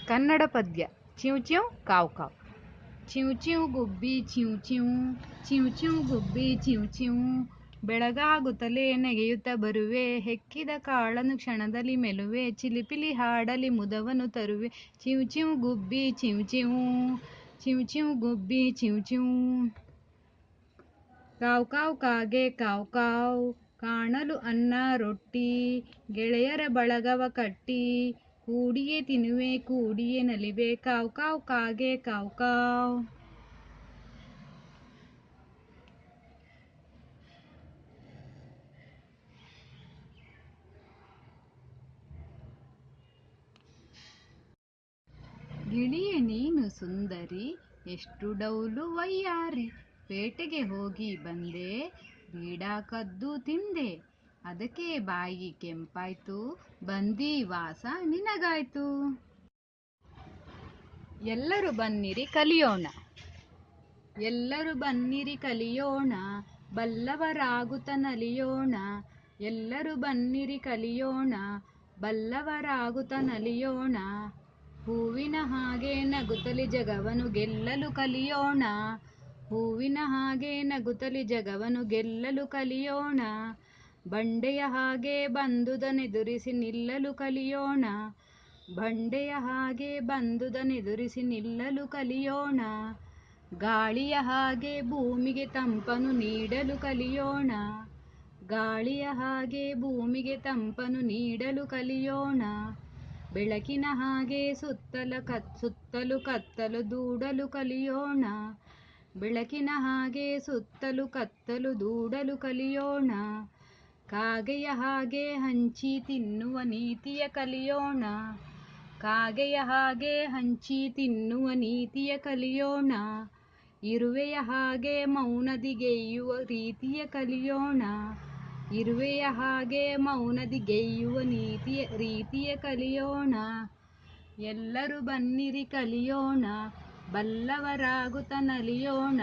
ಕನ್ನಡ ಪದ್ಯ. Chew chew ಕಾವ್ ಕಾವ್. ಚಿವ್ ಚಿವ್ ಗುಬ್ಬಿ ಚಿವ್ ಚಿವ್, ಚಿವ್ ಚಿವ್ ಗುಬ್ಬಿ ಚಿವ್ ಚಿವ್. ಬೆಳಗಾಗುತ್ತಲೇ ನೆಗೆಯುತ್ತ ಬರುವೆ, ಹೆಕ್ಕಿದ ಕಾಳನ್ನು ಕ್ಷಣದಲ್ಲಿ ಮೆಲುವೆ. ಚಿಲಿಪಿಲಿ ಹಾಡಲಿ ಮುದವನ್ನು ತರುವೆ, ಚಿವ್ ಚಿವ್ ಗುಬ್ಬಿ ಚಿವ್ ಚಿವ್, ಚಿವ್ ಚಿವ್ ಗುಬ್ಬಿ ಚಿವ್ ಚಿವ್. ಕಾವ್ ಕಾವ್ ಕಾಗೆ ಕಾವ್ ಕಾವ್, ಕಾಣಲು ಅನ್ನ ರೊಟ್ಟಿ. ಗೆಳೆಯರ ಬಳಗವ ಕಟ್ಟಿ, ಕೂಡಿಯೇ ತಿನ್ನುವೆ ಕೂಡಿಯೇ ನಲಿವೆ. ಕಾವ್ ಕಾವ್ ಕಾಗೆ ಕಾವ್ ಕಾವ್. ಗಿಳಿಯೇ ನೀನು ಸುಂದರಿ, ಎಷ್ಟು ಡೌಲು ವಯ್ಯಾರಿ. ಪೇಟೆಗೆ ಹೋಗಿ ಬಂದೆ, ಬೀಡ ಕದ್ದು ತಿಂದೆ. ಅದಕ್ಕೆ ಬಾಯಿ ಕೆಂಪಾಯ್ತು, ಬಂದಿ ವಾಸ ನಿನಗಾಯ್ತು. ಎಲ್ಲರೂ ಬನ್ನಿರಿ ಕಲಿಯೋಣ, ಎಲ್ಲರೂ ಬನ್ನಿರಿ ಕಲಿಯೋಣ. ಬಲ್ಲವರಾಗುತ್ತ ನಲಿಯೋಣ, ಎಲ್ಲರೂ ಬನ್ನಿರಿ ಕಲಿಯೋಣ. ಬಲ್ಲವರಾಗುತ್ತ ನಲಿಯೋಣ. ಹೂವಿನ ಹಾಗೆ ನಗುತ್ತಲಿ ಜಗವನ್ನು ಗೆಲ್ಲಲು ಕಲಿಯೋಣ, ಹೂವಿನ ಹಾಗೆ ನಗುತ್ತಲಿ ಜಗವನ್ನು ಗೆಲ್ಲಲು ಕಲಿಯೋಣ. ಬಂಡೆಯ ಹಾಗೆ ಬಂದುದನೆದುರಿಸಿ ನಿಲ್ಲಲು ಕಲಿಯೋಣ, ಬಂಡೆಯ ಹಾಗೆ ಬಂದುದನೆದುರಿಸಿ ನಿಲ್ಲಲು ಕಲಿಯೋಣ. ಗಾಳಿಯ ಹಾಗೆ ಭೂಮಿಗೆ ತಂಪನ್ನು ನೀಡಲು ಕಲಿಯೋಣ, ಗಾಳಿಯ ಹಾಗೆ ಭೂಮಿಗೆ ತಂಪನ್ನು ನೀಡಲು ಕಲಿಯೋಣ. ಬೆಳಕಿನ ಹಾಗೆ ಸುತ್ತಲೂ ಕತ್ತಲು ದೂಡಲು ಕಲಿಯೋಣ, ಬೆಳಕಿನ ಹಾಗೆ ಸುತ್ತಲೂ ಕತ್ತಲು ದೂಡಲು ಕಲಿಯೋಣ. ಕಾಗೆಯ ಹಾಗೆ ಹಂಚಿ ತಿನ್ನುವ ನೀತಿಯ ಕಲಿಯೋಣ, ಕಾಗೆಯ ಹಾಗೆ ಹಂಚಿ ತಿನ್ನುವ ನೀತಿಯ ಕಲಿಯೋಣ. ಇರುವೆಯ ಹಾಗೆ ಮೌನದಿ ಗೆಯ್ಯುವ ರೀತಿಯ ಕಲಿಯೋಣ, ಇರುವೆಯ ಹಾಗೆ ಮೌನದಿ ಗೆಯ್ಯುವ ರೀತಿಯ ಕಲಿಯೋಣ. ಎಲ್ಲರೂ ಬನ್ನಿರಿ ಕಲಿಯೋಣ, ಬಲ್ಲವರಾಗುತ್ತ ನಲಿಯೋಣ.